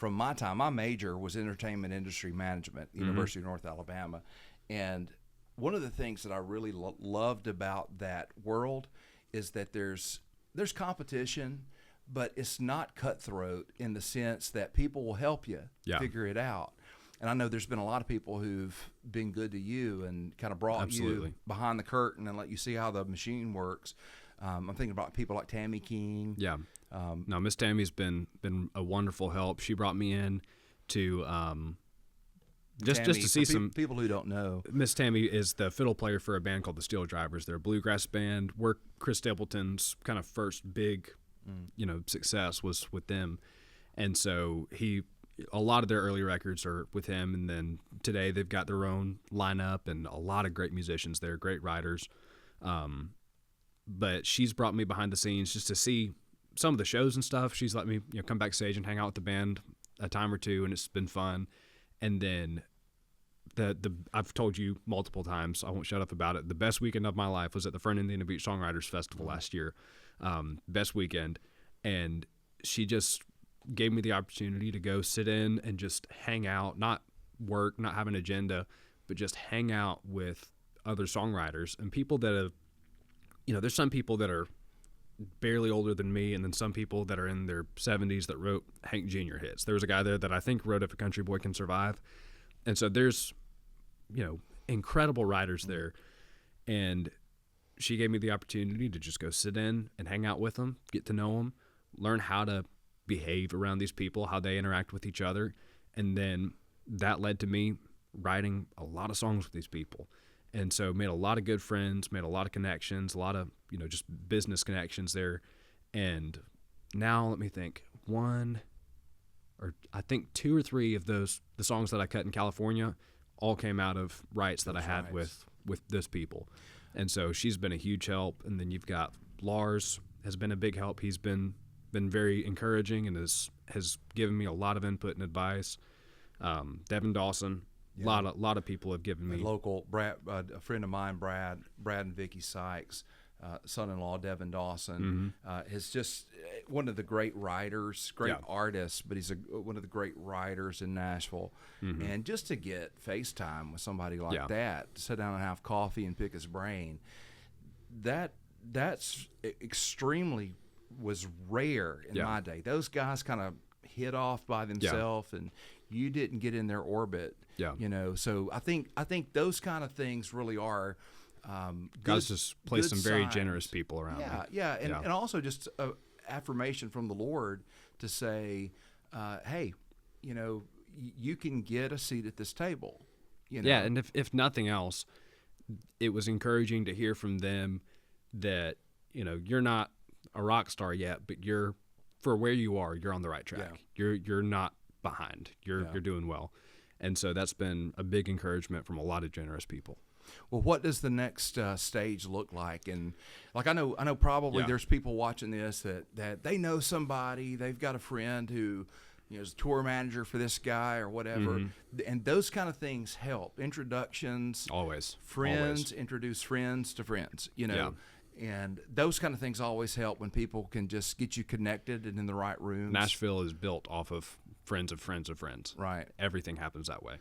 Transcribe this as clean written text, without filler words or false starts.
from my time, my major was entertainment industry management, University of North Alabama. And one of the things that I really loved about that world is that there's competition, but it's not cutthroat in the sense that people will help you figure it out. And I know there's been a lot of people who've been good to you and kind of brought you behind the curtain and let you see how the machine works. I'm thinking about people like Tammy King. Yeah. No, Miss Tammy's been a wonderful help. She brought me in to just to see some people who don't know. Miss Tammy is the fiddle player for a band called the Steel Drivers. They're a bluegrass band. Chris Stapleton's kind of first big, success was with them, and so a lot of their early records are with him. And then today they've got their own lineup and a lot of great musicians there, great writers. But she's brought me behind the scenes just to see some of the shows and stuff. She's let me come backstage and hang out with the band a time or two, and it's been fun. And then I've told you multiple times, I won't shut up about it, the best weekend of my life was at the Front Indiana Beach Songwriters Festival last year. Best weekend. And she just gave me the opportunity to go sit in and just hang out, not work, not have an agenda, but just hang out with other songwriters and people that have, there's some people that are barely older than me, and then some people that are in their 70s that wrote Hank Jr. hits. There was a guy there that I think wrote If a Country Boy Can Survive. And so there's, incredible writers there. And she gave me the opportunity to just go sit in and hang out with them, get to know them, learn how to behave around these people, how they interact with each other. And then that led to me writing a lot of songs with these people. And so made a lot of good friends, made a lot of connections, a lot of, just business connections there. And now let me think, I think 2 or 3 of the songs that I cut in California all came out of writes that I had with this people. And so she's been a huge help. And then you've got Lars has been a big help. He's been very encouraging and has given me a lot of input and advice. Devin Dawson, a lot of people have given me. Local Brad, a friend of mine, Brad and Vicky Sykes, son-in-law Devin Dawson, is just one of the great writers, great artists, but he's one of the great writers in Nashville. And just to get FaceTime with somebody like that, to sit down and have coffee and pick his brain, that's extremely was rare in my day. Those guys kind of hit off by themselves, and you didn't get in their orbit. So I think those kind of things really are. God's just placed some very generous people around me. And also just a affirmation from the Lord to say, hey, you can get a seat at this table. Yeah, and if nothing else, it was encouraging to hear from them that you're not a rock star yet, but for where you are, you're on the right track. You're not behind. You're doing well. And so that's been a big encouragement from a lot of generous people. Well, what does the next stage look like? And like I know probably there's people watching this that they know somebody, they've got a friend who is a tour manager for this guy or whatever, and those kind of things help. Introductions, friends introduce friends to friends, and those kind of things always help when people can just get you connected and in the right rooms. Nashville is built off of friends of friends of friends. Right. Everything happens that way.